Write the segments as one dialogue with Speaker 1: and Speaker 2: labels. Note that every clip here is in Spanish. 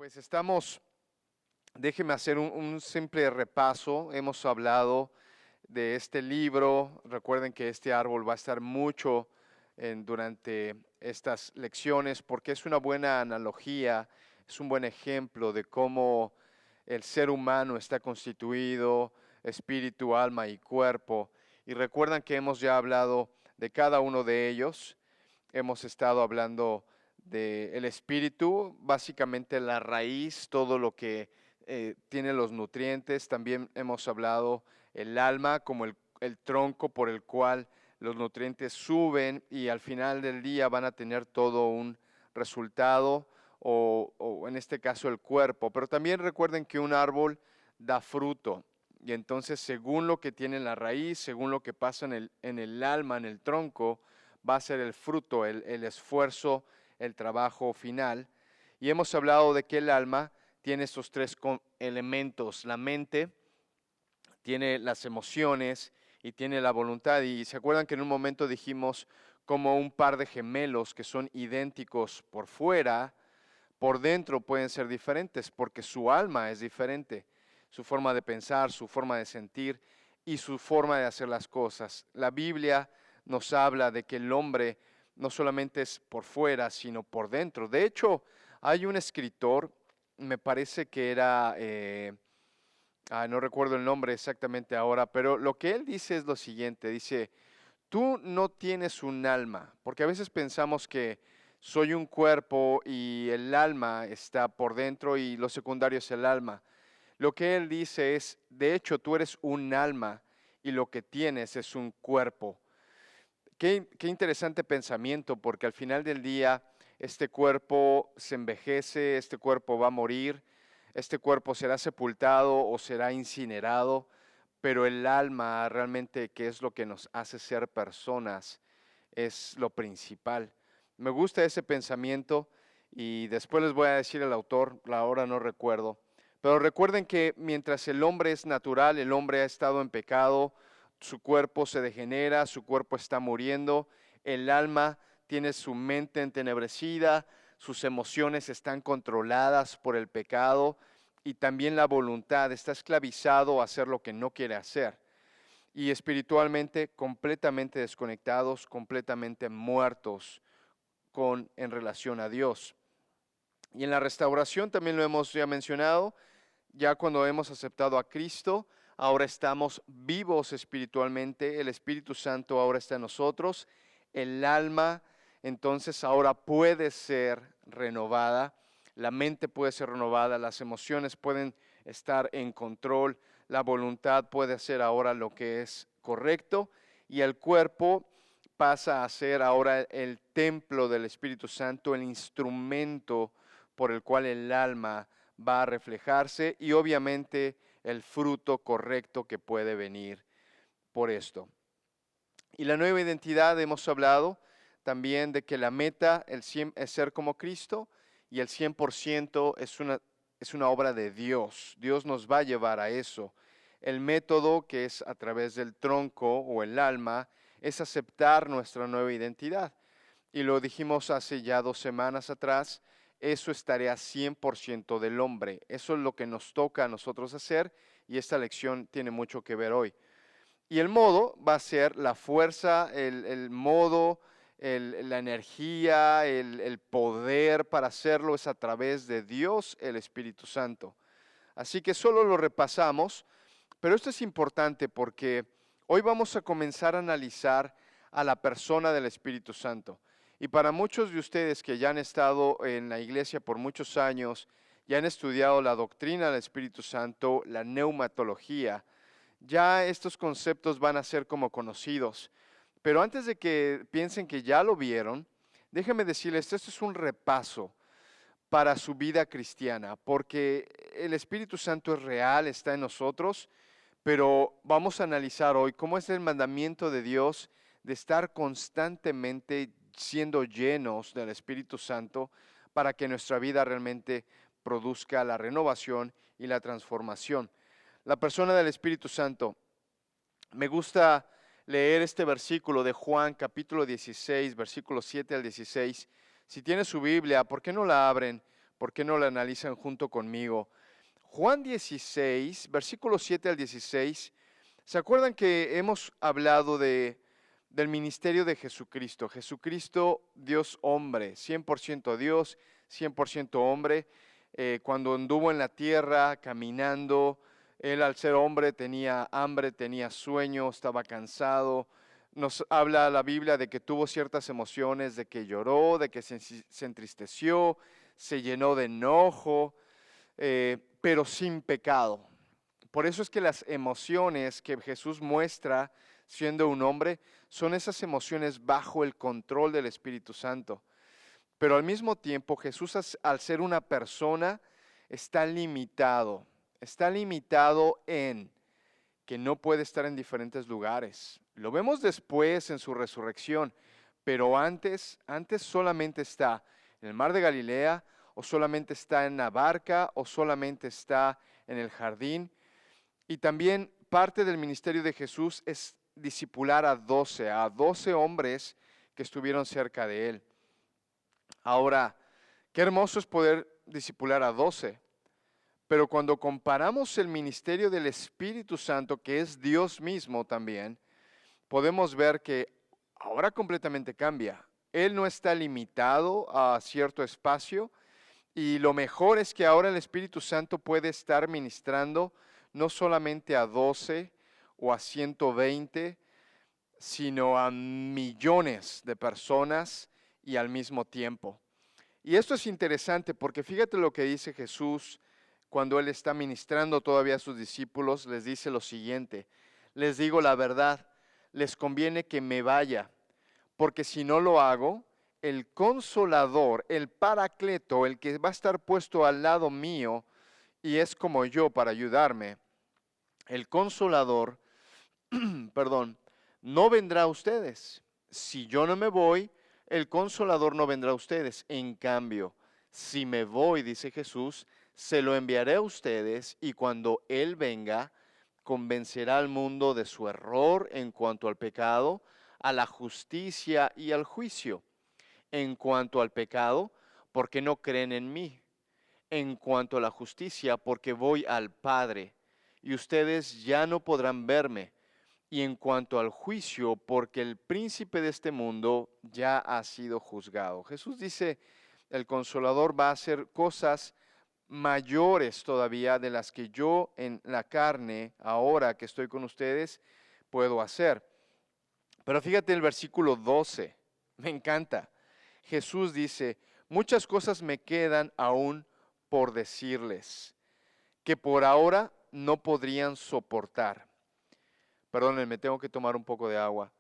Speaker 1: Pues déjeme hacer un simple repaso. Hemos hablado de este libro. Recuerden que este árbol va a estar mucho durante estas lecciones porque es una buena analogía, es un buen ejemplo de cómo el ser humano está constituido, espíritu, alma y cuerpo. Y recuerdan que hemos ya hablado de cada uno de ellos. Hemos estado hablando del espíritu, básicamente la raíz, todo lo que tiene los nutrientes. También hemos hablado el alma como el tronco por el cual los nutrientes suben y al final del día van a tener todo un resultado o en este caso el cuerpo. Pero también recuerden que un árbol da fruto y entonces según lo que tiene la raíz, según lo que pasa en el alma, en el tronco, va a ser el fruto, el esfuerzo, el trabajo final. Y hemos hablado de que el alma tiene estos tres elementos: la mente, tiene las emociones y tiene la voluntad. Y se acuerdan que en un momento dijimos como un par de gemelos que son idénticos por fuera, por dentro pueden ser diferentes porque su alma es diferente, su forma de pensar, su forma de sentir y su forma de hacer las cosas. La Biblia nos habla de que el hombre no solamente es por fuera, sino por dentro. De hecho, hay un escritor, me parece que era, no recuerdo el nombre exactamente ahora, pero lo que él dice es lo siguiente: dice, tú no tienes un alma, porque a veces pensamos que soy un cuerpo y el alma está por dentro y lo secundario es el alma. Lo que él dice es, de hecho, tú eres un alma y lo que tienes es un cuerpo. Qué interesante pensamiento, porque al final del día este cuerpo se envejece, este cuerpo va a morir, este cuerpo será sepultado o será incinerado, pero el alma realmente, que es lo que nos hace ser personas, es lo principal. Me gusta ese pensamiento y después les voy a decir el autor, ahora no recuerdo. Pero recuerden que mientras el hombre es natural, el hombre ha estado en pecado, su cuerpo se degenera, su cuerpo está muriendo, el alma tiene su mente entenebrecida, sus emociones están controladas por el pecado y también la voluntad está esclavizado a hacer lo que no quiere hacer. Y espiritualmente completamente desconectados, completamente muertos en relación a Dios. Y en la restauración también lo hemos ya mencionado, ya cuando hemos aceptado a Cristo, ahora estamos vivos espiritualmente, el Espíritu Santo ahora está en nosotros, el alma entonces ahora puede ser renovada, la mente puede ser renovada, las emociones pueden estar en control, la voluntad puede hacer ahora lo que es correcto y el cuerpo pasa a ser ahora el templo del Espíritu Santo, el instrumento por el cual el alma va a reflejarse y obviamente el fruto correcto que puede venir por esto. Y la nueva identidad, hemos hablado también de que la meta es ser como Cristo y el 100% es una obra de Dios. Dios nos va a llevar a eso. El método, que es a través del tronco o el alma, es aceptar nuestra nueva identidad. Y lo dijimos hace ya 2 semanas atrás, eso es tarea 100% del hombre. Eso es lo que nos toca a nosotros hacer y esta lección tiene mucho que ver hoy. Y el modo va a ser la fuerza, el modo, la energía, el poder para hacerlo es a través de Dios, el Espíritu Santo. Así que solo lo repasamos, pero esto es importante porque hoy vamos a comenzar a analizar a la persona del Espíritu Santo. Y para muchos de ustedes que ya han estado en la iglesia por muchos años, ya han estudiado la doctrina del Espíritu Santo, la neumatología, ya estos conceptos van a ser como conocidos. Pero antes de que piensen que ya lo vieron, déjenme decirles, esto es un repaso para su vida cristiana, porque el Espíritu Santo es real, está en nosotros, pero vamos a analizar hoy cómo es el mandamiento de Dios de estar constantemente siendo llenos del Espíritu Santo para que nuestra vida realmente produzca la renovación y la transformación. La persona del Espíritu Santo. Me gusta leer este versículo de Juan capítulo 16, versículos 7 al 16. Si tiene su Biblia, ¿por qué no la abren? ¿Por qué no la analizan junto conmigo? Juan 16, versículos 7 al 16. ¿Se acuerdan que hemos hablado del ministerio de Jesucristo? Jesucristo, Dios hombre, 100% Dios, 100% hombre. Cuando anduvo en la tierra caminando, él al ser hombre tenía hambre, tenía sueño, estaba cansado. Nos habla la Biblia de que tuvo ciertas emociones, de que lloró, de que se entristeció, se llenó de enojo, pero sin pecado. Por eso es que las emociones que Jesús muestra siendo un hombre son esas emociones bajo el control del Espíritu Santo. Pero al mismo tiempo Jesús, al ser una persona, está limitado. Está limitado en que no puede estar en diferentes lugares. Lo vemos después en su resurrección, pero antes solamente está en el mar de Galilea, o solamente está en la barca, o solamente está en el jardín. Y también parte del ministerio de Jesús es discipular a 12 hombres que estuvieron cerca de él. Ahora, qué hermoso es poder discipular a 12, pero cuando comparamos el ministerio del Espíritu Santo, que es Dios mismo también, podemos ver que ahora completamente cambia. Él no está limitado a cierto espacio, y lo mejor es que ahora el Espíritu Santo puede estar ministrando no solamente a 12 o a 120, sino a millones de personas y al mismo tiempo. Y esto es interesante porque fíjate lo que dice Jesús cuando Él está ministrando todavía a sus discípulos. Les dice lo siguiente: les digo la verdad, les conviene que me vaya, porque si no lo hago, el Consolador, el Paracleto, el que va a estar puesto al lado mío y es como yo para ayudarme, el Consolador, perdón, no vendrá a ustedes. Si yo no me voy, el Consolador no vendrá a ustedes. En cambio, si me voy, dice Jesús, se lo enviaré a ustedes, y cuando Él venga, convencerá al mundo de su error en cuanto al pecado, a la justicia y al juicio. En cuanto al pecado, porque no creen en mí. En cuanto a la justicia, porque voy al Padre, y ustedes ya no podrán verme. Y en cuanto al juicio, porque el príncipe de este mundo ya ha sido juzgado. Jesús dice, el Consolador va a hacer cosas mayores todavía de las que yo en la carne, ahora que estoy con ustedes, puedo hacer. Pero fíjate el versículo 12, me encanta. Jesús dice, muchas cosas me quedan aún por decirles, que por ahora no podrían soportar. Perdónenme, tengo que tomar un poco de agua.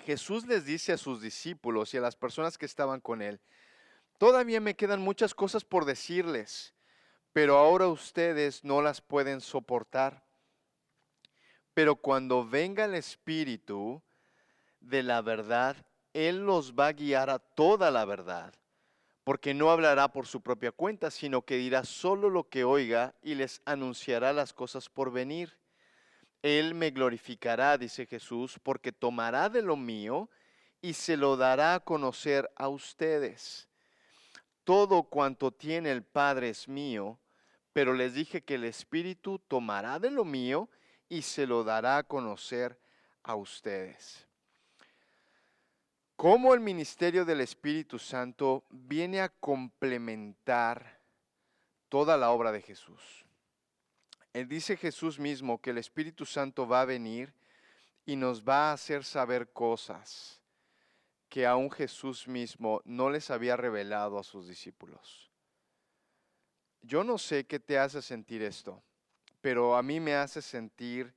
Speaker 1: Jesús les dice a sus discípulos y a las personas que estaban con él, todavía me quedan muchas cosas por decirles, pero ahora ustedes no las pueden soportar. Pero cuando venga el Espíritu de la verdad, Él los va a guiar a toda la verdad, porque no hablará por su propia cuenta, sino que dirá solo lo que oiga y les anunciará las cosas por venir. Él me glorificará, dice Jesús, porque tomará de lo mío y se lo dará a conocer a ustedes. Todo cuanto tiene el Padre es mío, pero les dije que el Espíritu tomará de lo mío y se lo dará a conocer a ustedes. Cómo el ministerio del Espíritu Santo viene a complementar toda la obra de Jesús. Él dice Jesús mismo que el Espíritu Santo va a venir y nos va a hacer saber cosas que aún Jesús mismo no les había revelado a sus discípulos. Yo no sé qué te hace sentir esto, pero a mí me hace sentir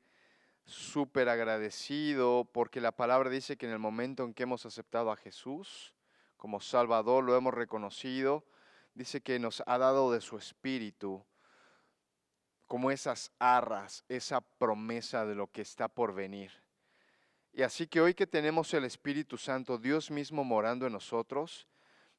Speaker 1: súper agradecido porque la palabra dice que en el momento en que hemos aceptado a Jesús como Salvador, lo hemos reconocido, dice que nos ha dado de su Espíritu como esas arras, esa promesa de lo que está por venir. Y así que hoy que tenemos el Espíritu Santo, Dios mismo morando en nosotros,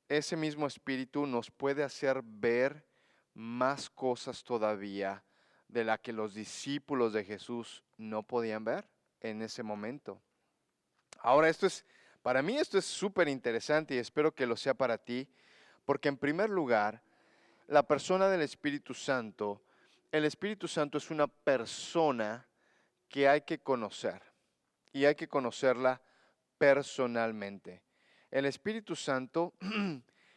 Speaker 1: ese mismo Espíritu nos puede hacer ver más cosas todavía de la que los discípulos de Jesús no podían ver en ese momento. Ahora, esto es Para mí esto es súper interesante y espero que lo sea para ti, porque en primer lugar, la persona del Espíritu Santo, el Espíritu Santo es una persona que hay que conocer y hay que conocerla personalmente. El Espíritu Santo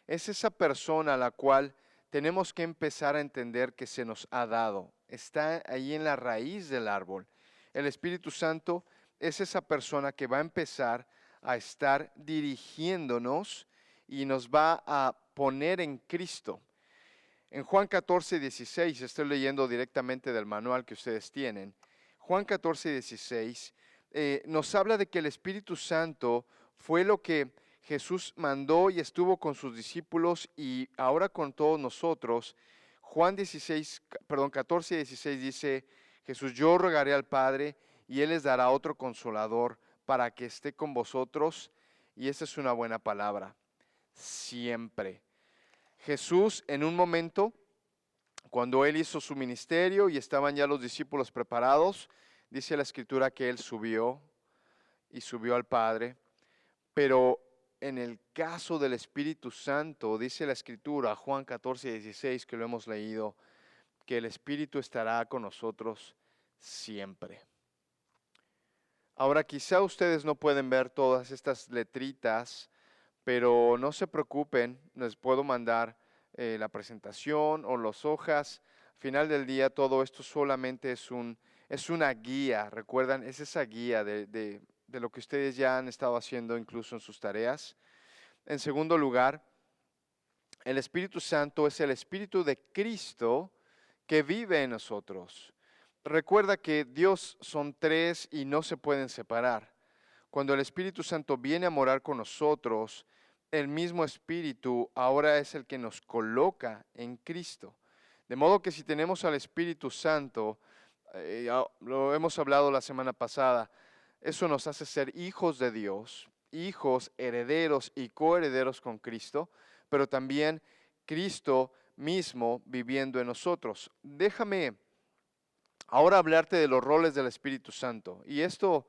Speaker 1: es esa persona a la cual tenemos que empezar a entender que se nos ha dado. Está ahí en la raíz del árbol. El Espíritu Santo es esa persona que va a empezar a estar dirigiéndonos y nos va a poner en Cristo. En Juan 14, 16, estoy leyendo directamente del manual que ustedes tienen. Juan 14, 16 nos habla de que el Espíritu Santo fue lo que Jesús mandó y estuvo con sus discípulos y ahora con todos nosotros. Juan 14, 16 dice, Jesús, yo rogaré al Padre y Él les dará otro consolador para que esté con vosotros. Y esa es una buena palabra, siempre. Jesús en un momento, cuando Él hizo su ministerio y estaban ya los discípulos preparados, dice la Escritura que Él subió y subió al Padre, pero en el caso del Espíritu Santo, dice la Escritura, Juan 14, 16, que lo hemos leído, que el Espíritu estará con nosotros siempre. Ahora, quizá ustedes no pueden ver todas estas letritas, pero no se preocupen, les puedo mandar la presentación o las hojas. Al final del día, todo esto solamente es una guía, ¿recuerdan? Es esa guía de lo que ustedes ya han estado haciendo incluso en sus tareas. En segundo lugar, el Espíritu Santo es el Espíritu de Cristo que vive en nosotros. Recuerda que Dios son tres y no se pueden separar. Cuando el Espíritu Santo viene a morar con nosotros, el mismo Espíritu ahora es el que nos coloca en Cristo. De modo que si tenemos al Espíritu Santo, lo hemos hablado la semana pasada, eso nos hace ser hijos de Dios, hijos, herederos y coherederos con Cristo, pero también Cristo mismo viviendo en nosotros. Déjame ahora hablarte de los roles del Espíritu Santo. Y esto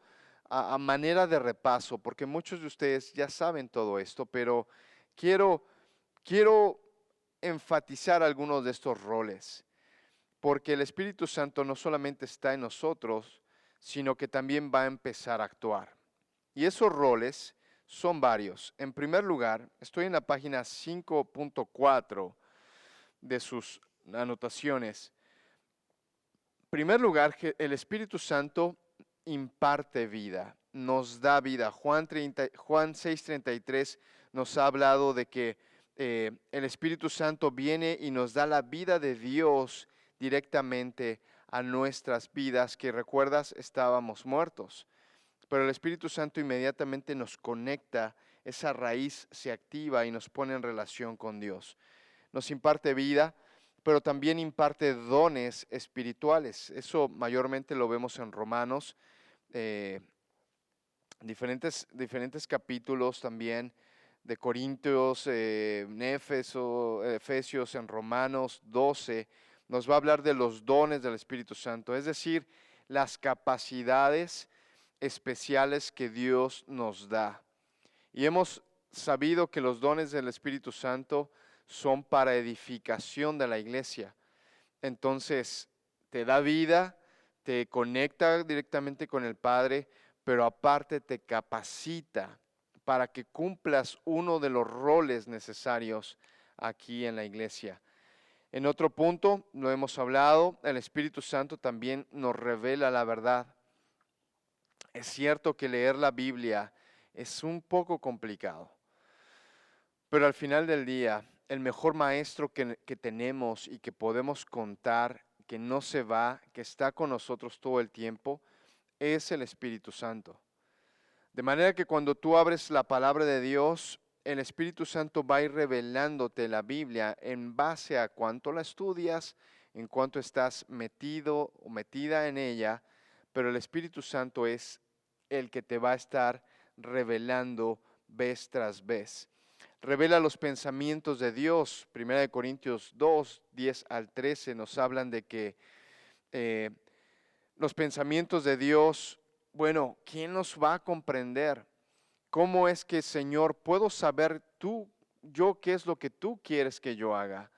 Speaker 1: a manera de repaso, porque muchos de ustedes ya saben todo esto, pero quiero enfatizar algunos de estos roles, porque el Espíritu Santo no solamente está en nosotros, sino que también va a empezar a actuar. Y esos roles son varios. En primer lugar, estoy en la página 5.4 de sus anotaciones. En primer lugar, el Espíritu Santo imparte vida, nos da vida. Juan 6:33 nos ha hablado de que el Espíritu Santo viene y nos da la vida de Dios directamente a nuestras vidas, que recuerdas, estábamos muertos. Pero el Espíritu Santo inmediatamente nos conecta, esa raíz se activa y nos pone en relación con Dios. Nos imparte vida, pero también imparte dones espirituales. Eso mayormente lo vemos en Romanos, diferentes capítulos también de Corintios, en Efesios, en Romanos 12, nos va a hablar de los dones del Espíritu Santo, es decir, las capacidades especiales que Dios nos da. Y hemos sabido que los dones del Espíritu Santo son para edificación de la iglesia. Entonces, te da vida, te conecta directamente con el Padre, pero aparte te capacita para que cumplas uno de los roles necesarios aquí en la iglesia. En otro punto, lo hemos hablado, el Espíritu Santo también nos revela la verdad. Es cierto que leer la Biblia es un poco complicado, pero al final del día, el mejor maestro que tenemos y que podemos contar, que no se va, que está con nosotros todo el tiempo, es el Espíritu Santo. De manera que cuando tú abres la palabra de Dios, el Espíritu Santo va a ir revelándote la Biblia en base a cuánto la estudias, en cuánto estás metido o metida en ella, pero el Espíritu Santo es el que te va a estar revelando vez tras vez. Revela los pensamientos de Dios. 1 Corintios 2, 10 al 13 nos hablan de que los pensamientos de Dios, bueno, ¿quién los va a comprender? ¿Cómo es que, Señor, puedo saber yo qué es lo que tú quieres que yo haga?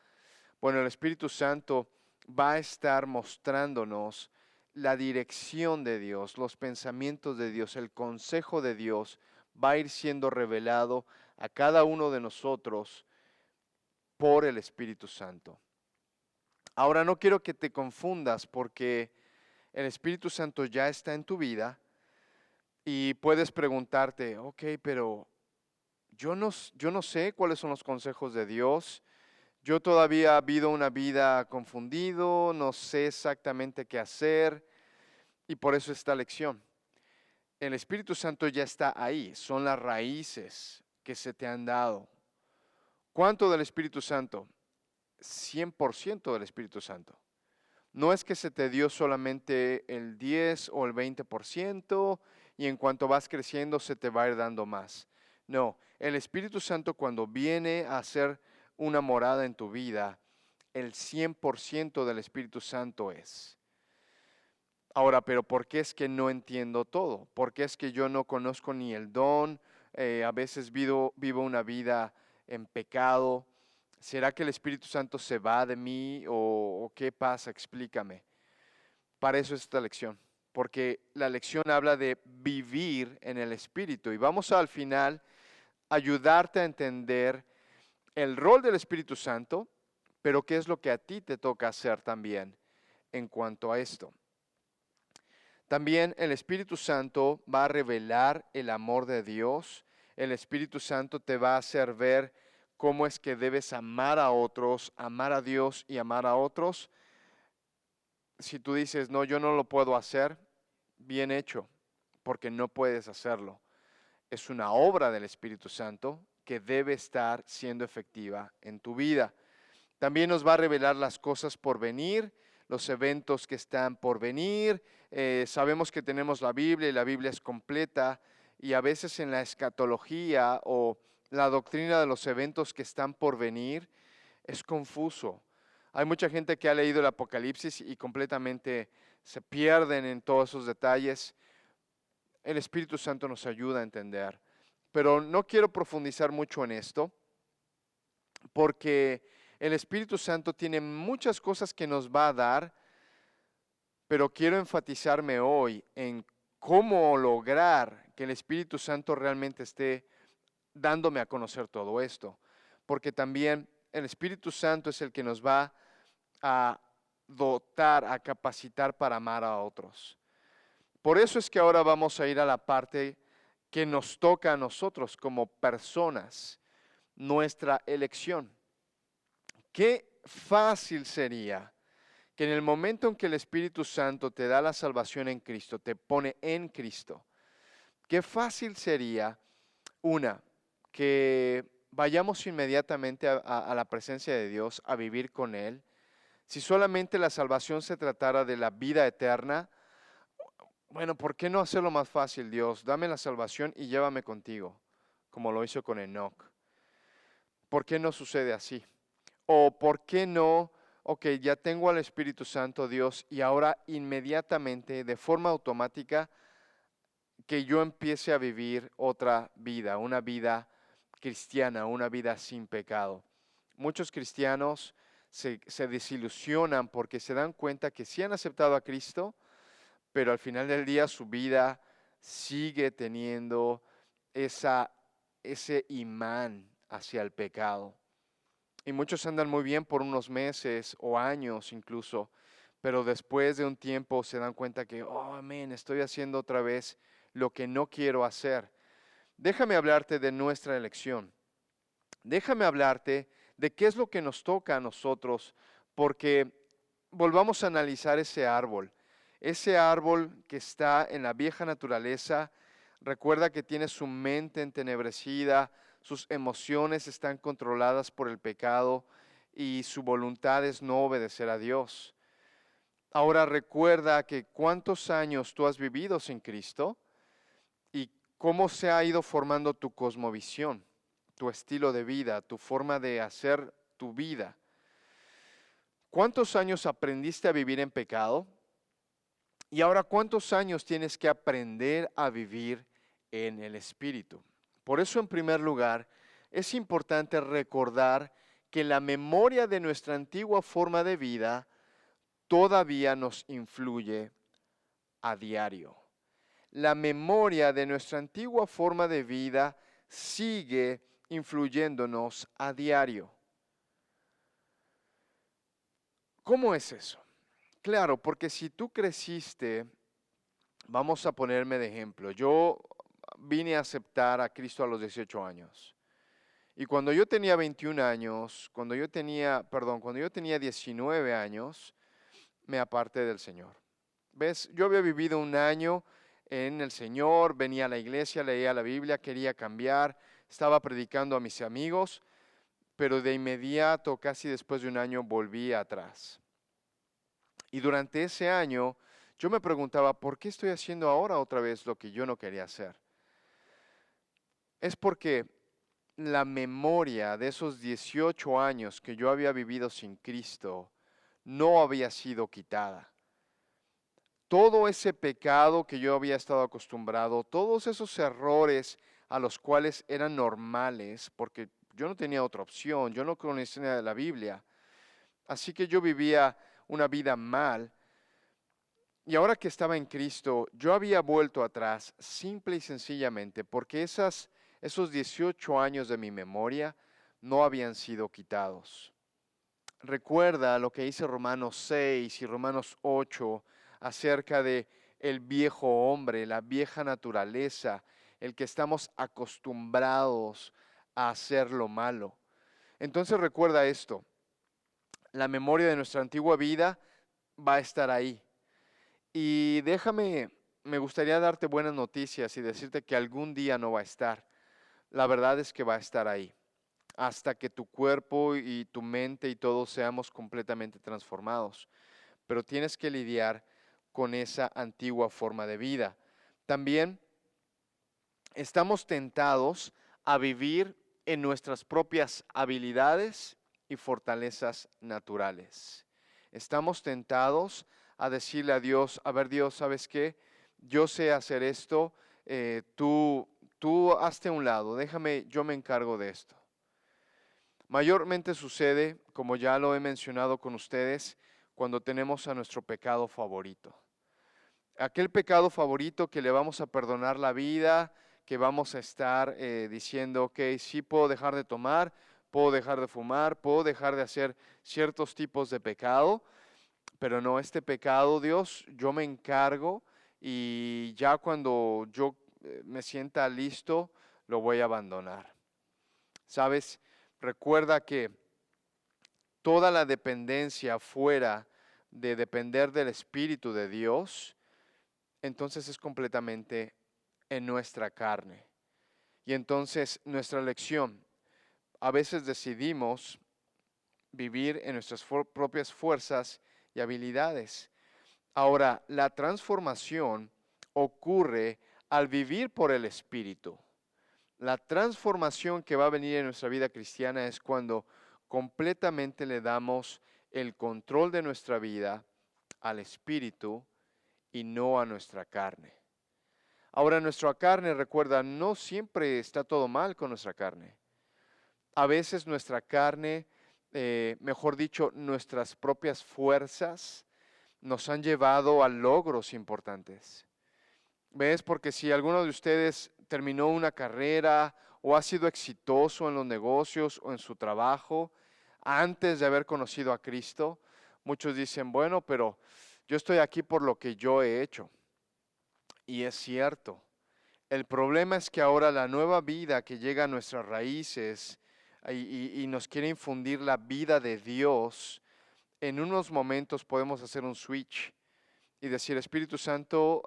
Speaker 1: Bueno, el Espíritu Santo va a estar mostrándonos la dirección de Dios, los pensamientos de Dios, el consejo de Dios va a ir siendo revelado a cada uno de nosotros por el Espíritu Santo. Ahora no quiero que te confundas porque el Espíritu Santo ya está en tu vida y puedes preguntarte, ok, pero yo no sé cuáles son los consejos de Dios. Yo todavía he vivido una vida confundido, no sé exactamente qué hacer y por eso esta lección. El Espíritu Santo ya está ahí, son las raíces que se te han dado. ¿Cuánto del Espíritu Santo? 100% del Espíritu Santo. No es que se te dio solamente el 10 o el 20% y en cuanto vas creciendo se te va a ir dando más. No, el Espíritu Santo cuando viene a hacer una morada en tu vida, el 100% del Espíritu Santo es. Ahora, pero ¿por qué es que no entiendo todo? ¿Por qué es que yo no conozco ni el don? A veces vivo una vida en pecado. ¿Será que el Espíritu Santo se va de mí o qué pasa? Explícame. Para eso es esta lección, porque la lección habla de vivir en el Espíritu y vamos al final ayudarte a entender el rol del Espíritu Santo, pero qué es lo que a ti te toca hacer también en cuanto a esto. También el Espíritu Santo va a revelar el amor de Dios. El Espíritu Santo te va a hacer ver cómo es que debes amar a otros, amar a Dios y amar a otros. Si tú dices, no, yo no lo puedo hacer, bien hecho, porque no puedes hacerlo. Es una obra del Espíritu Santo que debe estar siendo efectiva en tu vida. También nos va a revelar las cosas por venir, los eventos que están por venir. Sabemos que tenemos la Biblia y la Biblia es completa y a veces en la escatología o la doctrina de los eventos que están por venir es confuso. Hay mucha gente que ha leído el Apocalipsis y completamente se pierden en todos esos detalles. El Espíritu Santo nos ayuda a entender, pero no quiero profundizar mucho en esto porque el Espíritu Santo tiene muchas cosas que nos va a dar, pero quiero enfatizarme hoy en cómo lograr que el Espíritu Santo realmente esté dándome a conocer todo esto, porque también el Espíritu Santo es el que nos va a dotar, a capacitar para amar a otros. Por eso es que ahora vamos a ir a la parte que nos toca a nosotros como personas, nuestra elección. Qué fácil sería que en el momento en que el Espíritu Santo te da la salvación en Cristo, te pone en Cristo, qué fácil sería, que vayamos inmediatamente a la presencia de Dios, a vivir con Él. Si solamente la salvación se tratara de la vida eterna, bueno, ¿por qué no hacerlo más fácil, Dios? Dame la salvación y llévame contigo, como lo hizo con Enoc. ¿Por qué no sucede así? ¿O por qué no, ok, ya tengo al Espíritu Santo, Dios, y ahora inmediatamente, de forma automática, que yo empiece a vivir otra vida, una vida cristiana, una vida sin pecado? Muchos cristianos se desilusionan porque se dan cuenta que sí han aceptado a Cristo, pero al final del día su vida sigue teniendo ese imán hacia el pecado. Y muchos andan muy bien por unos meses o años incluso, pero después de un tiempo se dan cuenta que, oh, amén, estoy haciendo otra vez lo que no quiero hacer. Déjame hablarte de nuestra elección. Déjame hablarte de qué es lo que nos toca a nosotros, porque volvamos a analizar ese árbol. Ese árbol que está en la vieja naturaleza, recuerda que tiene su mente entenebrecida, sus emociones están controladas por el pecado y su voluntad es no obedecer a Dios. Ahora recuerda que cuántos años tú has vivido sin Cristo y cómo se ha ido formando tu cosmovisión, tu estilo de vida, tu forma de hacer tu vida. ¿Cuántos años aprendiste a vivir en pecado? Y ahora, ¿cuántos años tienes que aprender a vivir en el Espíritu? Por eso, en primer lugar, es importante recordar que la memoria de nuestra antigua forma de vida todavía nos influye a diario. La memoria de nuestra antigua forma de vida sigue influyéndonos a diario. ¿Cómo es eso? Claro, porque si tú creciste, vamos a ponerme de ejemplo, yo vine a aceptar a Cristo a los 18 años. Y cuando yo tenía 21 años, cuando yo tenía 19 años, me aparté del Señor. ¿Ves? Yo había vivido un año en el Señor, venía a la iglesia, leía la Biblia, quería cambiar, estaba predicando a mis amigos, pero de inmediato, casi después de un año, volví atrás. Y durante ese año, yo me preguntaba, ¿por qué estoy haciendo ahora otra vez lo que yo no quería hacer? Es porque la memoria de esos 18 años que yo había vivido sin Cristo no había sido quitada. Todo ese pecado que yo había estado acostumbrado, todos esos errores a los cuales eran normales, porque yo no tenía otra opción, yo no conocía nada de la Biblia, así que yo vivía una vida mal. Y ahora que estaba en Cristo, yo había vuelto atrás simple y sencillamente porque esos 18 años de mi memoria no habían sido quitados. Recuerda lo que dice Romanos 6 y Romanos 8 acerca de el viejo hombre, la vieja naturaleza, el que estamos acostumbrados a hacer lo malo. Entonces recuerda esto, la memoria de nuestra antigua vida va a estar ahí. Y me gustaría darte buenas noticias y decirte que algún día no va a estar. La verdad es que va a estar ahí, hasta que tu cuerpo y tu mente y todos seamos completamente transformados. Pero tienes que lidiar con esa antigua forma de vida. También estamos tentados a vivir en nuestras propias habilidades y fortalezas naturales. Estamos tentados a decirle a Dios, a ver Dios, ¿sabes qué? Yo sé hacer esto, tú hazte a un lado, déjame, yo me encargo de esto. Mayormente sucede, como ya lo he mencionado con ustedes, cuando tenemos a nuestro pecado favorito. Aquel pecado favorito que le vamos a perdonar la vida, que vamos a estar diciendo, ok, sí puedo dejar de tomar, puedo dejar de fumar, puedo dejar de hacer ciertos tipos de pecado, pero no, este pecado, Dios, yo me encargo y ya cuando yo me sienta listo, lo voy a abandonar. ¿Sabes? Recuerda que toda la dependencia fuera de depender del Espíritu de Dios, entonces es completamente en nuestra carne. Y entonces nuestra elección, a veces decidimos vivir en nuestras propias fuerzas y habilidades. Ahora, la transformación ocurre al vivir por el Espíritu. La transformación que va a venir en nuestra vida cristiana es cuando completamente le damos el control de nuestra vida al Espíritu y no a nuestra carne. Ahora, nuestra carne, recuerda, no siempre está todo mal con nuestra carne. A veces nuestra carne, mejor dicho, nuestras propias fuerzas, nos han llevado a logros importantes. ¿Ves? Porque si alguno de ustedes terminó una carrera o ha sido exitoso en los negocios o en su trabajo antes de haber conocido a Cristo, muchos dicen, bueno, pero yo estoy aquí por lo que yo he hecho. Y es cierto. El problema es que ahora la nueva vida que llega a nuestras raíces y nos quiere infundir la vida de Dios, en unos momentos podemos hacer un switch y decir, Espíritu Santo,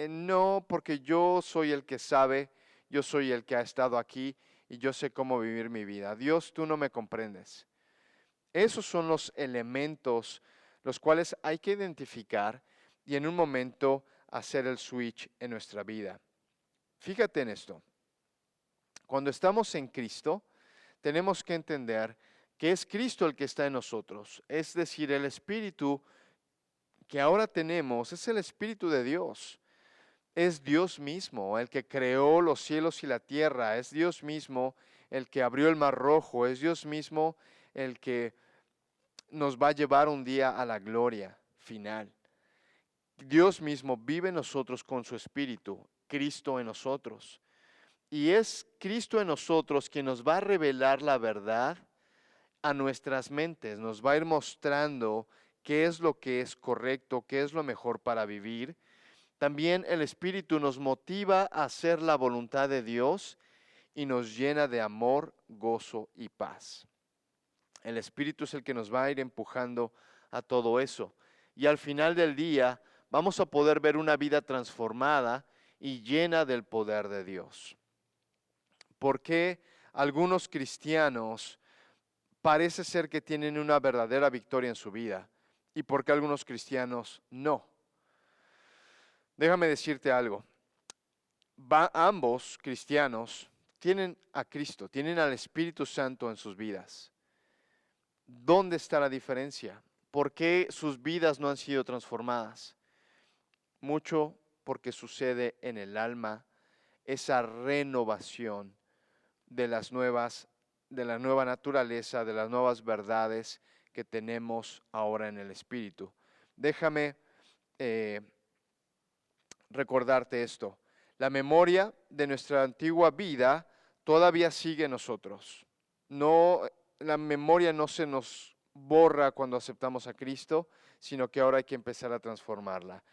Speaker 1: no, porque yo soy el que sabe, yo soy el que ha estado aquí y yo sé cómo vivir mi vida. Dios, tú no me comprendes. Esos son los elementos los cuales hay que identificar y en un momento hacer el switch en nuestra vida. Fíjate en esto. Cuando estamos en Cristo, tenemos que entender que es Cristo el que está en nosotros, es decir, el Espíritu que ahora tenemos es el Espíritu de Dios. es Dios mismo el que creó los cielos y la tierra, es Dios mismo el que abrió el mar rojo, es Dios mismo el que nos va a llevar un día a la gloria final. Dios mismo vive en nosotros con su Espíritu, Cristo en nosotros. Y es Cristo en nosotros quien nos va a revelar la verdad a nuestras mentes, nos va a ir mostrando qué es lo que es correcto, qué es lo mejor para vivir. También el Espíritu nos motiva a hacer la voluntad de Dios y nos llena de amor, gozo y paz. El Espíritu es el que nos va a ir empujando a todo eso. Y al final del día vamos a poder ver una vida transformada y llena del poder de Dios. ¿Por qué algunos cristianos parece ser que tienen una verdadera victoria en su vida? ¿Y por qué algunos cristianos no? Déjame decirte algo. Ambos cristianos tienen a Cristo, tienen al Espíritu Santo en sus vidas. ¿Dónde está la diferencia? ¿Por qué sus vidas no han sido transformadas? Mucho porque sucede en el alma esa renovación de la nueva naturaleza, de las nuevas verdades que tenemos ahora en el Espíritu. Déjame recordarte esto. La memoria de nuestra antigua vida todavía sigue en nosotros. No, la memoria no se nos borra cuando aceptamos a Cristo, sino que ahora hay que empezar a transformarla.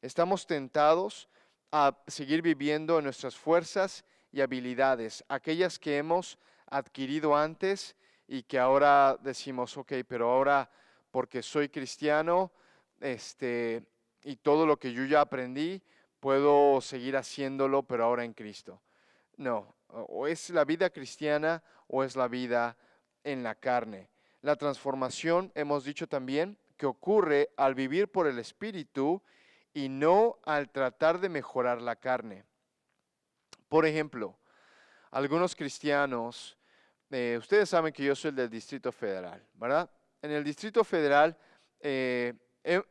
Speaker 1: Estamos tentados a seguir viviendo en nuestras fuerzas y habilidades, aquellas que hemos adquirido antes y que ahora decimos, ok, pero ahora porque soy cristiano, y todo lo que yo ya aprendí, puedo seguir haciéndolo, pero ahora en Cristo. No, o es la vida cristiana o es la vida en la carne. La transformación, hemos dicho también, que ocurre al vivir por el Espíritu y no al tratar de mejorar la carne. Por ejemplo, algunos cristianos, ustedes saben que yo soy del Distrito Federal, ¿verdad? En el Distrito Federal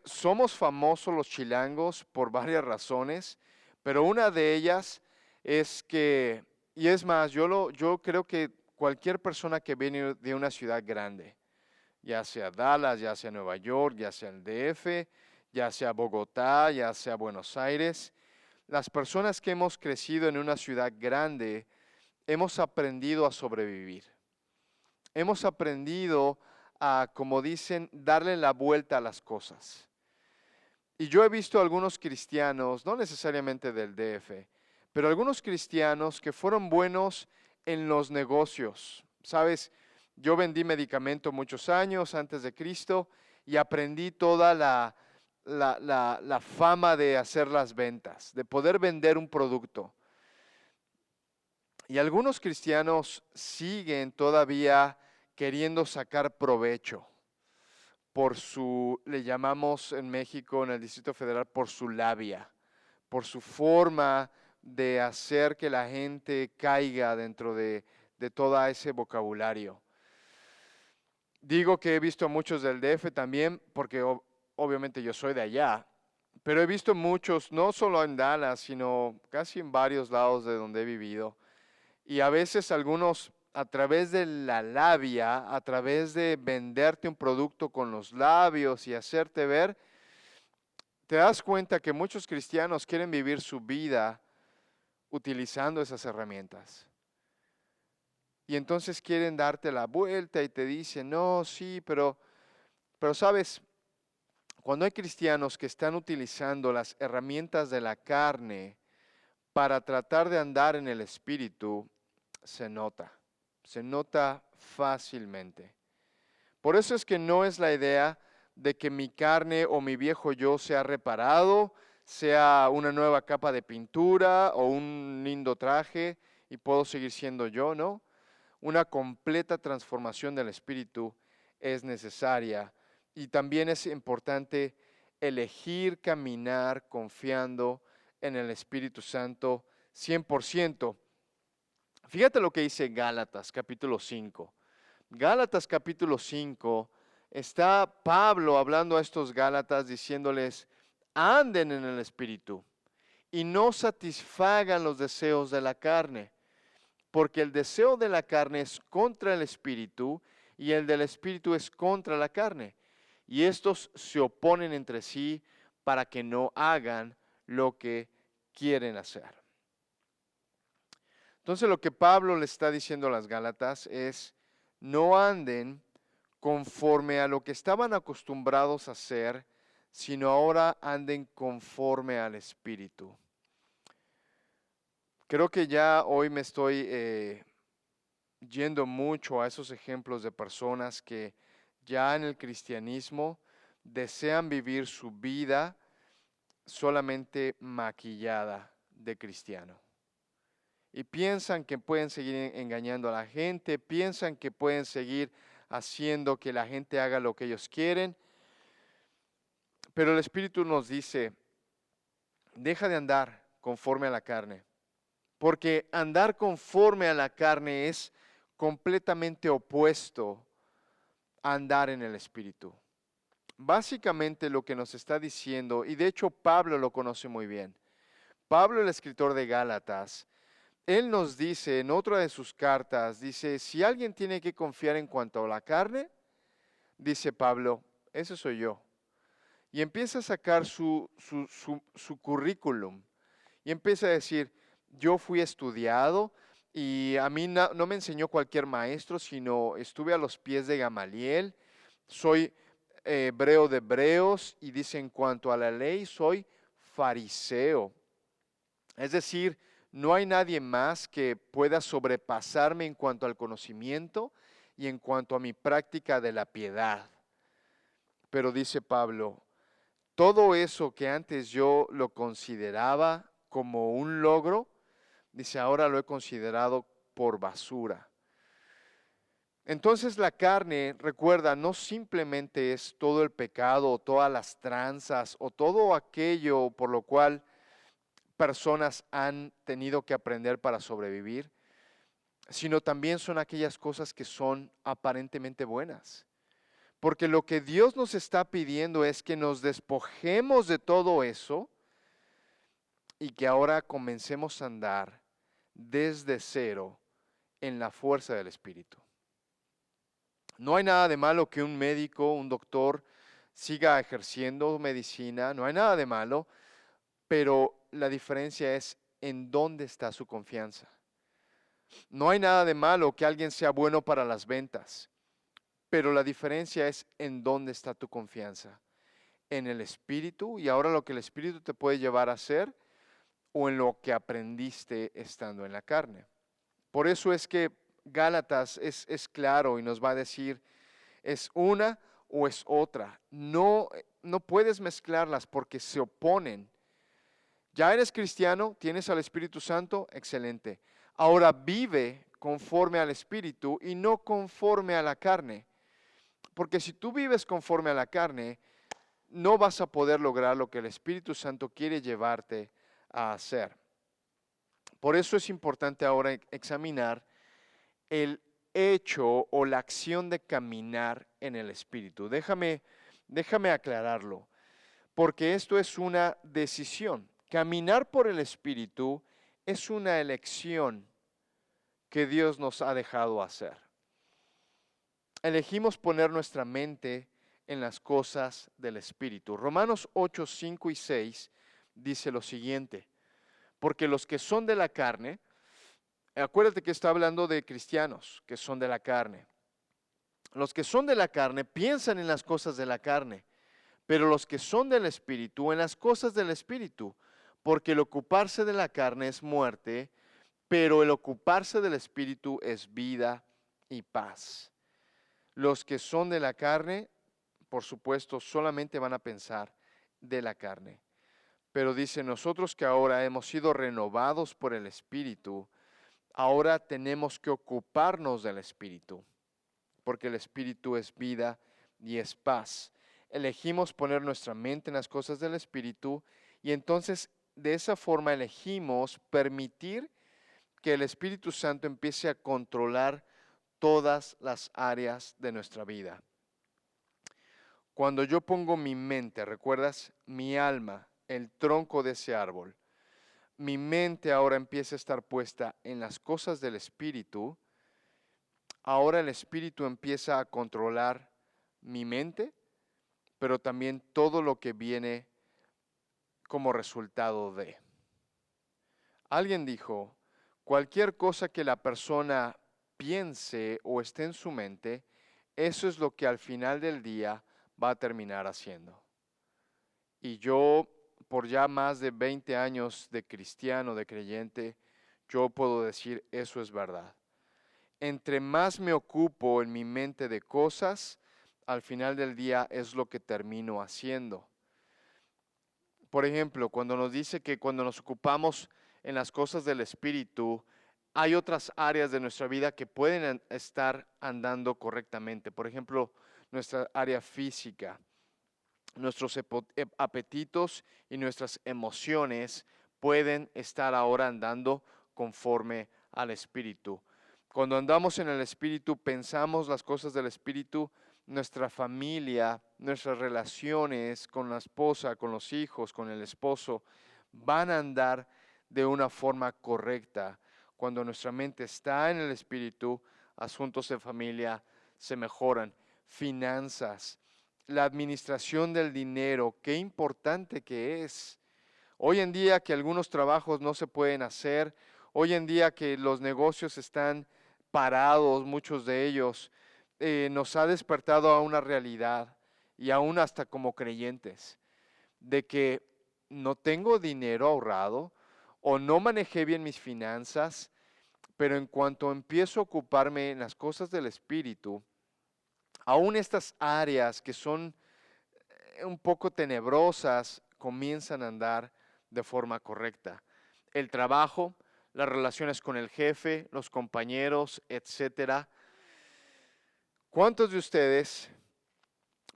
Speaker 1: somos famosos los chilangos por varias razones, pero una de ellas es que, y es más, yo creo que cualquier persona que viene de una ciudad grande, ya sea Dallas, ya sea Nueva York, ya sea el DF, ya sea Bogotá, ya sea Buenos Aires, las personas que hemos crecido en una ciudad grande, hemos aprendido a sobrevivir. Hemos aprendido a, como dicen, darle la vuelta a las cosas. Y yo he visto algunos cristianos, no necesariamente del DF, pero algunos cristianos que fueron buenos en los negocios. Sabes, yo vendí medicamento muchos años antes de Cristo y aprendí toda la fama de hacer las ventas, de poder vender un producto. Y algunos cristianos siguen todavía queriendo sacar provecho por le llamamos en México, en el Distrito Federal, por su labia, por su forma de hacer que la gente caiga dentro de todo ese vocabulario. Digo que he visto muchos del DF también, porque obviamente yo soy de allá, pero he visto muchos, no solo en Dallas, sino casi en varios lados de donde he vivido. Y a veces algunos a través de la labia, a través de venderte un producto con los labios y hacerte ver, te das cuenta que muchos cristianos quieren vivir su vida utilizando esas herramientas. Y entonces quieren darte la vuelta y te dicen, no, sí, pero sabes, cuando hay cristianos que están utilizando las herramientas de la carne para tratar de andar en el Espíritu, se nota fácilmente. Por eso es que no es la idea de que mi carne o mi viejo yo sea reparado, sea una nueva capa de pintura o un lindo traje y puedo seguir siendo yo, ¿no? Una completa transformación del espíritu es necesaria y también es importante elegir caminar confiando en el Espíritu Santo 100%. Fíjate lo que dice Gálatas capítulo 5. Gálatas capítulo 5, está Pablo hablando a estos Gálatas diciéndoles, anden en el Espíritu y no satisfagan los deseos de la carne, porque el deseo de la carne es contra el espíritu y el del espíritu es contra la carne, y estos se oponen entre sí para que no hagan lo que quieren hacer. Entonces lo que Pablo le está diciendo a las Gálatas es, no anden conforme a lo que estaban acostumbrados a hacer, sino ahora anden conforme al Espíritu. Creo que ya hoy me estoy yendo mucho a esos ejemplos de personas que ya en el cristianismo desean vivir su vida solamente maquillada de cristiano. Y piensan que pueden seguir engañando a la gente, piensan que pueden seguir haciendo que la gente haga lo que ellos quieren. Pero el Espíritu nos dice, deja de andar conforme a la carne, porque andar conforme a la carne es completamente opuesto a andar en el Espíritu. Básicamente lo que nos está diciendo, y de hecho Pablo lo conoce muy bien, Pablo, el escritor de Gálatas, él nos dice en otra de sus cartas, dice, si alguien tiene que confiar en cuanto a la carne, dice Pablo, ese soy yo. Y empieza a sacar su currículum y empieza a decir, yo fui estudiado y a mí no me enseñó cualquier maestro, sino estuve a los pies de Gamaliel, soy hebreo de hebreos y dice en cuanto a la ley, soy fariseo. Es decir, no hay nadie más que pueda sobrepasarme en cuanto al conocimiento y en cuanto a mi práctica de la piedad. Pero dice Pablo, todo eso que antes yo lo consideraba como un logro, dice, ahora lo he considerado por basura. Entonces la carne, recuerda, no simplemente es todo el pecado o todas las tranzas o todo aquello por lo cual personas han tenido que aprender para sobrevivir, sino también son aquellas cosas que son aparentemente buenas. Porque lo que Dios nos está pidiendo es que nos despojemos de todo eso y que ahora comencemos a andar desde cero en la fuerza del Espíritu. No hay nada de malo que un médico, un doctor, siga ejerciendo medicina, no hay nada de malo, pero la diferencia es en dónde está su confianza. No hay nada de malo que alguien sea bueno para las ventas, pero la diferencia es en dónde está tu confianza. En el Espíritu y ahora lo que el Espíritu te puede llevar a hacer o en lo que aprendiste estando en la carne. Por eso es que Gálatas es claro y nos va a decir, es una o es otra. No puedes mezclarlas porque se oponen. Ya eres cristiano, tienes al Espíritu Santo, excelente. Ahora vive conforme al Espíritu y no conforme a la carne. Porque si tú vives conforme a la carne, no vas a poder lograr lo que el Espíritu Santo quiere llevarte a hacer. Por eso es importante ahora examinar el hecho o la acción de caminar en el Espíritu. Déjame aclararlo, porque esto es una decisión. Caminar por el Espíritu es una elección que Dios nos ha dejado hacer. Elegimos poner nuestra mente en las cosas del Espíritu. Romanos 8, 5 y 6 dice lo siguiente, porque los que son de la carne, acuérdate que está hablando de cristianos que son de la carne. Los que son de la carne piensan en las cosas de la carne, pero los que son del Espíritu en las cosas del Espíritu, porque el ocuparse de la carne es muerte, pero el ocuparse del Espíritu es vida y paz. Los que son de la carne, por supuesto, solamente van a pensar de la carne. Pero dice, nosotros que ahora hemos sido renovados por el Espíritu, ahora tenemos que ocuparnos del Espíritu, porque el Espíritu es vida y es paz. Elegimos poner nuestra mente en las cosas del Espíritu y entonces de esa forma elegimos permitir que el Espíritu Santo empiece a controlar todas las áreas de nuestra vida. Cuando yo pongo mi mente, ¿recuerdas? Mi alma, el tronco de ese árbol. mi mente ahora empieza a estar puesta en las cosas del Espíritu, ahora el Espíritu empieza a controlar mi mente, pero también todo lo que viene como resultado de. Alguien dijo, cualquier cosa que la persona piense o esté en su mente, eso es lo que al final del día va a terminar haciendo. Y yo, por ya más de 20 años de cristiano, de creyente, yo puedo decir, eso es verdad. Entre más me ocupo en mi mente de cosas, al final del día es lo que termino haciendo. Por ejemplo, cuando nos dice que cuando nos ocupamos en las cosas del Espíritu, hay otras áreas de nuestra vida que pueden estar andando correctamente. Por ejemplo, nuestra área física, nuestros apetitos y nuestras emociones pueden estar ahora andando conforme al Espíritu. Cuando andamos en el Espíritu, pensamos las cosas del Espíritu, nuestra familia, nuestras relaciones con la esposa, con los hijos, con el esposo, van a andar de una forma correcta. Cuando nuestra mente está en el Espíritu, asuntos de familia se mejoran, finanzas, la administración del dinero, qué importante que es. Hoy en día que algunos trabajos no se pueden hacer, hoy en día que los negocios están parados, muchos de ellos, nos ha despertado a una realidad y aún hasta como creyentes, de que no tengo dinero ahorrado o no manejé bien mis finanzas, pero en cuanto empiezo a ocuparme en las cosas del Espíritu, aún estas áreas que son un poco tenebrosas comienzan a andar de forma correcta. El trabajo, las relaciones con el jefe, los compañeros, etcétera. ¿Cuántos de ustedes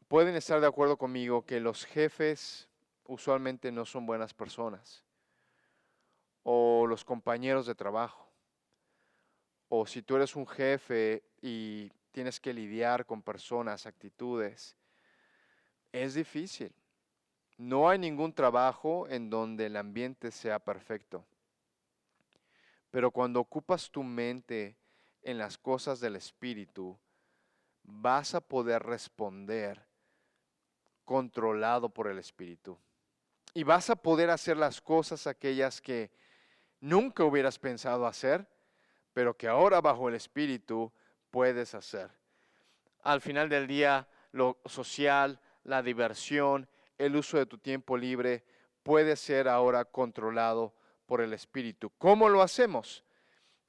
Speaker 1: pueden estar de acuerdo conmigo que los jefes usualmente no son buenas personas? O los compañeros de trabajo. O si tú eres un jefe y tienes que lidiar con personas, actitudes, es difícil. No hay ningún trabajo en donde el ambiente sea perfecto. Pero cuando ocupas tu mente en las cosas del Espíritu, vas a poder responder controlado por el Espíritu. Y vas a poder hacer las cosas aquellas que nunca hubieras pensado hacer, pero que ahora bajo el Espíritu puedes hacer. Al final del día, lo social, la diversión, el uso de tu tiempo libre puede ser ahora controlado por el Espíritu. ¿Cómo lo hacemos?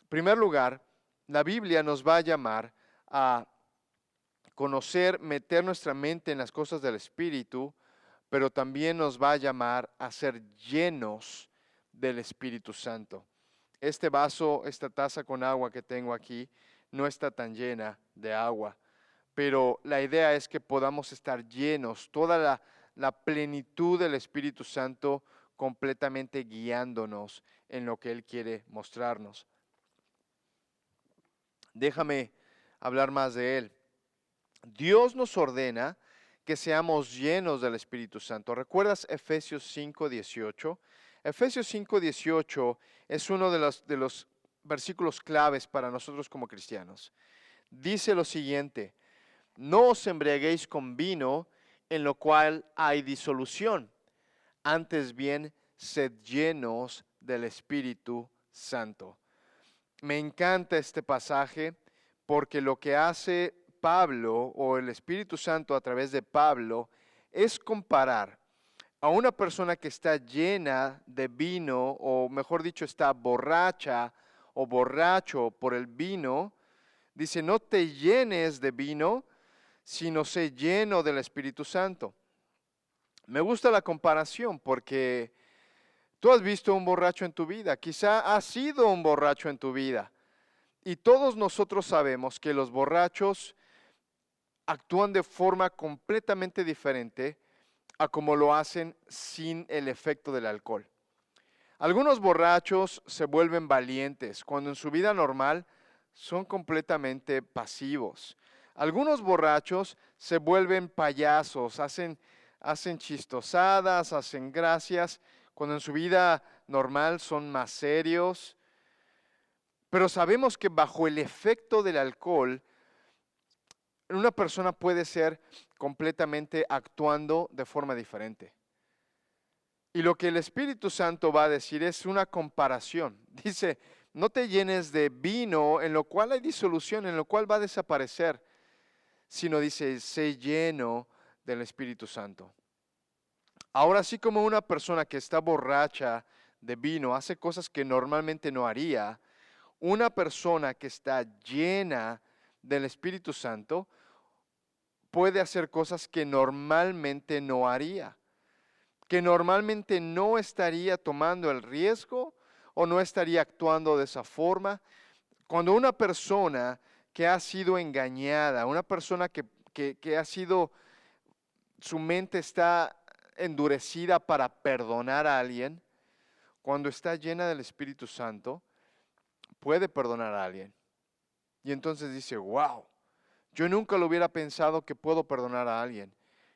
Speaker 1: En primer lugar, la Biblia nos va a llamar a conocer, meter nuestra mente en las cosas del Espíritu, pero también nos va a llamar a ser llenos del Espíritu Santo. Este vaso, esta taza con agua que tengo aquí, no está tan llena de agua, pero la idea es que podamos estar llenos, toda la plenitud del Espíritu Santo completamente guiándonos en lo que Él quiere mostrarnos. Déjame hablar más de Él. Dios nos ordena que seamos llenos del Espíritu Santo. ¿Recuerdas Efesios 5:18? Efesios 5:18 es uno de los versículos claves para nosotros como cristianos. Dice lo siguiente: no os embriaguéis con vino, en lo cual hay disolución. Antes bien, sed llenos del Espíritu Santo. Me encanta este pasaje porque lo que hace Pablo o el Espíritu Santo a través de Pablo es comparar a una persona que está llena de vino, o mejor dicho, está borracha o borracho por el vino. Dice, no te llenes de vino, sino sé lleno del Espíritu Santo. Me gusta la comparación porque tú has visto un borracho en tu vida, quizá has sido un borracho en tu vida. Y todos nosotros sabemos que los borrachos actúan de forma completamente diferente a como lo hacen sin el efecto del alcohol. Algunos borrachos se vuelven valientes cuando en su vida normal son completamente pasivos. Algunos borrachos se vuelven payasos, hacen chistosadas, hacen gracias, cuando en su vida normal son más serios, pero sabemos que bajo el efecto del alcohol, una persona puede ser completamente actuando de forma diferente. Y lo que el Espíritu Santo va a decir es una comparación. Dice, no te llenes de vino en lo cual hay disolución, en lo cual va a desaparecer, sino dice, sé lleno del Espíritu Santo. Ahora, así como una persona que está borracha de vino hace cosas que normalmente no haría, una persona que está llena del Espíritu Santo puede hacer cosas que normalmente no haría, que normalmente no estaría tomando el riesgo o no estaría actuando de esa forma. Cuando una persona que ha sido engañada, una persona que ha sido, su mente está endurecida para perdonar a alguien, cuando está llena del Espíritu Santo, puede perdonar a alguien. Y entonces dice, wow, yo nunca lo hubiera pensado que puedo perdonar a alguien.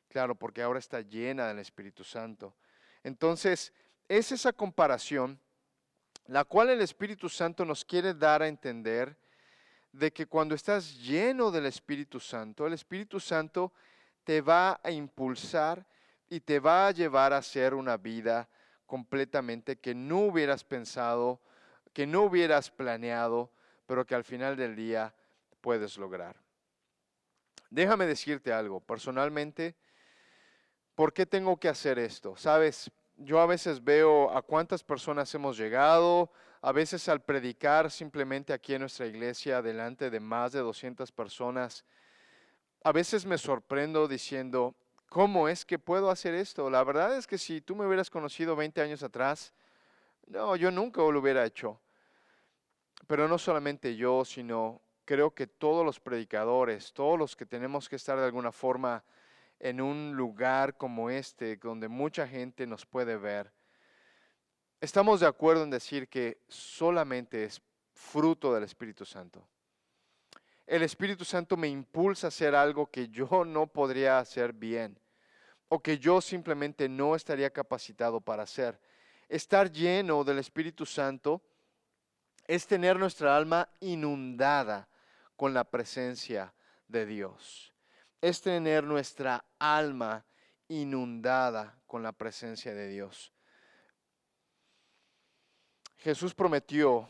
Speaker 1: Claro, porque ahora está llena del Espíritu Santo. Entonces, es esa comparación la cual el Espíritu Santo nos quiere dar a entender de que cuando estás lleno del Espíritu Santo, el Espíritu Santo te va a impulsar y te va a llevar a hacer una vida completamente que no hubieras pensado, que no hubieras planeado, pero que al final del día puedes lograr. Déjame decirte algo, personalmente, ¿por qué tengo que hacer esto? Sabes, yo a veces veo a cuántas personas hemos llegado, a veces al predicar simplemente aquí en nuestra iglesia delante de más de 200 personas, a veces me sorprendo diciendo, ¿cómo es que puedo hacer esto? La verdad es que si tú me hubieras conocido 20 años atrás, no, yo nunca lo hubiera hecho. Pero no solamente yo, sino creo que todos los predicadores, todos los que tenemos que estar de alguna forma en un lugar como este, donde mucha gente nos puede ver, estamos de acuerdo en decir que solamente es fruto del Espíritu Santo. El Espíritu Santo me impulsa a hacer algo que yo no podría hacer bien o que yo simplemente no estaría capacitado para hacer. Estar lleno del Espíritu Santo es tener nuestra alma inundada con la presencia de Dios. Es tener nuestra alma inundada con la presencia de Dios. Jesús prometió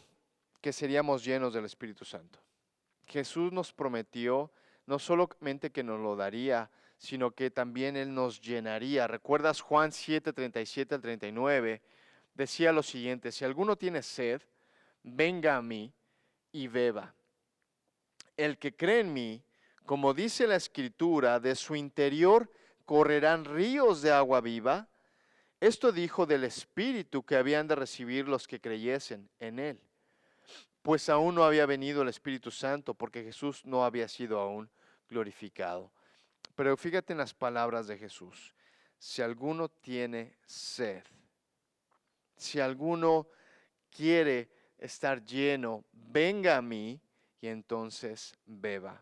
Speaker 1: que seríamos llenos del Espíritu Santo. Jesús nos prometió no solamente que nos lo daría, sino que también Él nos llenaría. ¿Recuerdas Juan 7, 37 al 39? Decía lo siguiente, si alguno tiene sed, venga a mí y beba. El que cree en mí, como dice la Escritura, de su interior correrán ríos de agua viva. Esto dijo del Espíritu que habían de recibir los que creyesen en Él. Pues aún no había venido el Espíritu Santo, porque Jesús no había sido aún glorificado. Pero fíjate en las palabras de Jesús. Si alguno tiene sed, si alguno quiere estar lleno, venga a mí y entonces beba.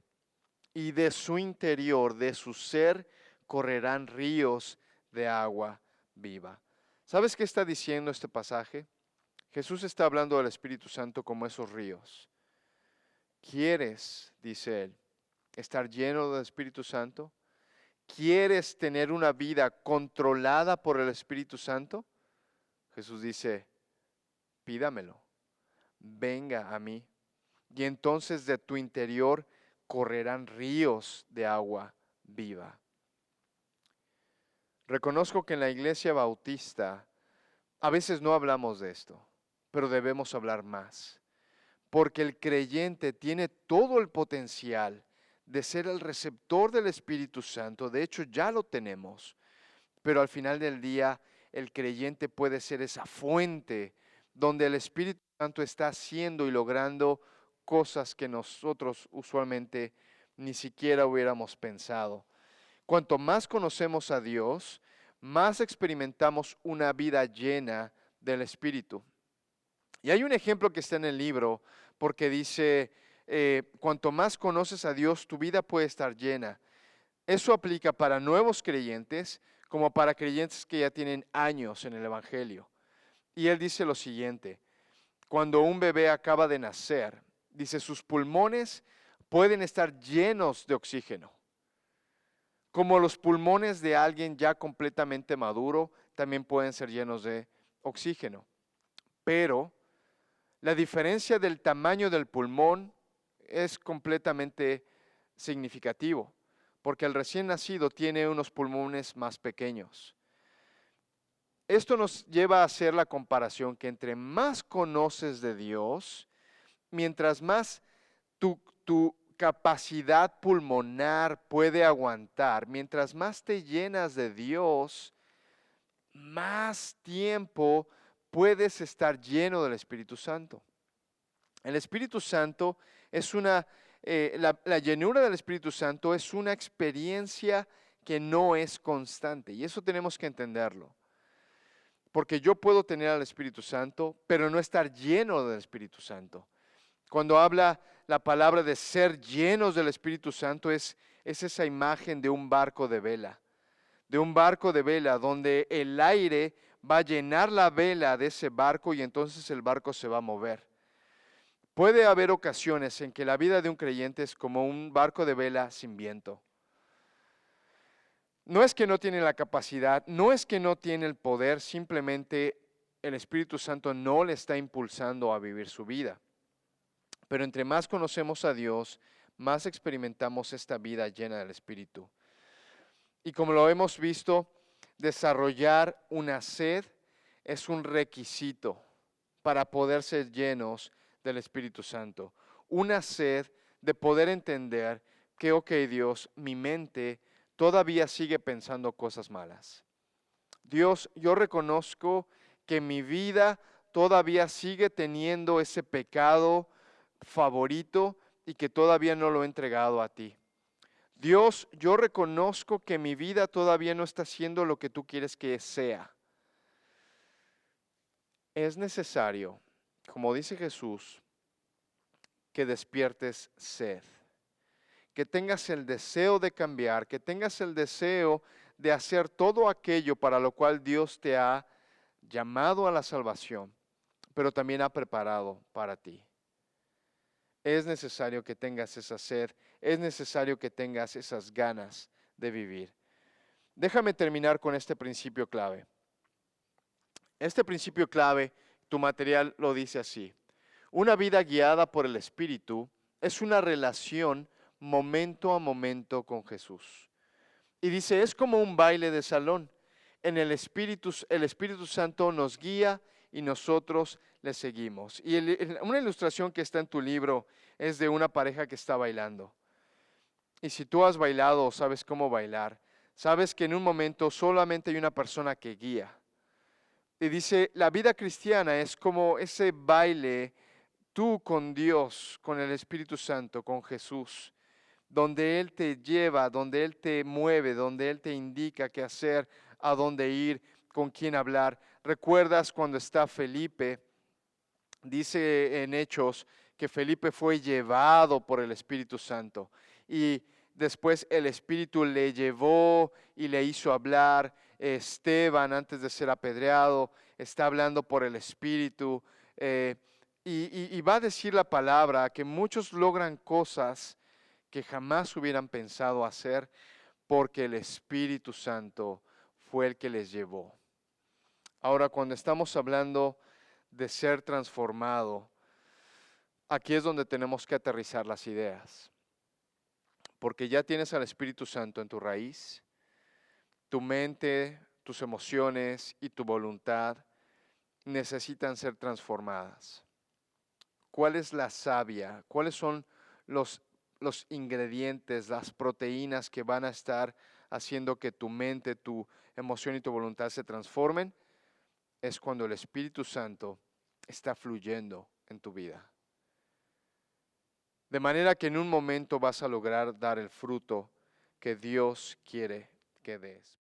Speaker 1: Y de su interior, de su ser, correrán ríos de agua viva. ¿Sabes qué está diciendo este pasaje? Jesús está hablando del Espíritu Santo como esos ríos. ¿Quieres, dice él, estar lleno del Espíritu Santo? ¿Quieres tener una vida controlada por el Espíritu Santo? Jesús dice, pídamelo, venga a mí. Y entonces de tu interior correrán ríos de agua viva. Reconozco que en la iglesia bautista a veces no hablamos de esto, pero debemos hablar más, porque el creyente tiene todo el potencial de ser el receptor del Espíritu Santo. De hecho, ya lo tenemos, pero al final del día el creyente puede ser esa fuente donde el Espíritu Santo está haciendo y logrando cosas que nosotros usualmente ni siquiera hubiéramos pensado. Cuanto más conocemos a Dios, más experimentamos una vida llena del Espíritu. Y hay un ejemplo que está en el libro, porque dice, cuanto más conoces a Dios, tu vida puede estar llena. Eso aplica para nuevos creyentes como para creyentes que ya tienen años en el Evangelio. Y él dice lo siguiente: cuando un bebé acaba de nacer, dice, sus pulmones pueden estar llenos de oxígeno. Como los pulmones de alguien ya completamente maduro, también pueden ser llenos de oxígeno. Pero la diferencia del tamaño del pulmón es completamente significativo, porque el recién nacido tiene unos pulmones más pequeños. Esto nos lleva a hacer la comparación que entre más conoces de Dios, mientras más tu capacidad pulmonar puede aguantar, mientras más te llenas de Dios, más tiempo puedes estar lleno del Espíritu Santo. El Espíritu Santo es la llenura del Espíritu Santo es una experiencia que no es constante, y eso tenemos que entenderlo. Porque yo puedo tener al Espíritu Santo, pero no estar lleno del Espíritu Santo. Cuando habla la palabra de ser llenos del Espíritu Santo, es esa imagen de un barco de vela. De un barco de vela donde el aire va a llenar la vela de ese barco y entonces el barco se va a mover. Puede haber ocasiones en que la vida de un creyente es como un barco de vela sin viento. No es que no tiene la capacidad, no es que no tiene el poder, simplemente el Espíritu Santo no le está impulsando a vivir su vida. Pero entre más conocemos a Dios, más experimentamos esta vida llena del Espíritu. Y como lo hemos visto, desarrollar una sed es un requisito para poder ser llenos del Espíritu Santo. Una sed de poder entender que, ok, Dios, mi mente todavía sigue pensando cosas malas. Dios, yo reconozco que mi vida todavía sigue teniendo ese pecado favorito y que todavía no lo he entregado a ti. Dios, yo reconozco que mi vida todavía no está haciendo lo que tú quieres que sea. Es necesario, como dice Jesús, que despiertes sed, que tengas el deseo de cambiar, que tengas el deseo de hacer todo aquello para lo cual Dios te ha llamado a la salvación, pero también ha preparado para ti. Es necesario que tengas esa sed, es necesario que tengas esas ganas de vivir. Déjame terminar con este principio clave. Este principio clave, tu material lo dice así: una vida guiada por el Espíritu es una relación momento a momento con Jesús. Y dice, es como un baile de salón. En el Espíritu Santo nos guía y nosotros le seguimos. Y una ilustración que está en tu libro es de una pareja que está bailando. Y si tú has bailado o sabes cómo bailar, sabes que en un momento solamente hay una persona que guía. Y dice, la vida cristiana es como ese baile, tú con Dios, con el Espíritu Santo, con Jesús, donde Él te lleva, donde Él te mueve, donde Él te indica qué hacer, a dónde ir, con quién hablar. ¿Recuerdas cuando está Felipe? Dice en Hechos que Felipe fue llevado por el Espíritu Santo y después el Espíritu le llevó y le hizo hablar. Esteban, antes de ser apedreado, está hablando por el Espíritu y va a decir la palabra que muchos logran cosas que jamás hubieran pensado hacer porque el Espíritu Santo fue el que les llevó. Ahora, cuando estamos hablando de ser transformado, aquí es donde tenemos que aterrizar las ideas, porque ya tienes al Espíritu Santo en tu raíz, tu mente, tus emociones y tu voluntad necesitan ser transformadas. ¿Cuál es la savia? ¿Cuáles son los ingredientes, las proteínas que van a estar haciendo que tu mente, tu emoción y tu voluntad se transformen? Es cuando el Espíritu Santo está fluyendo en tu vida. De manera que en un momento vas a lograr dar el fruto que Dios quiere que des.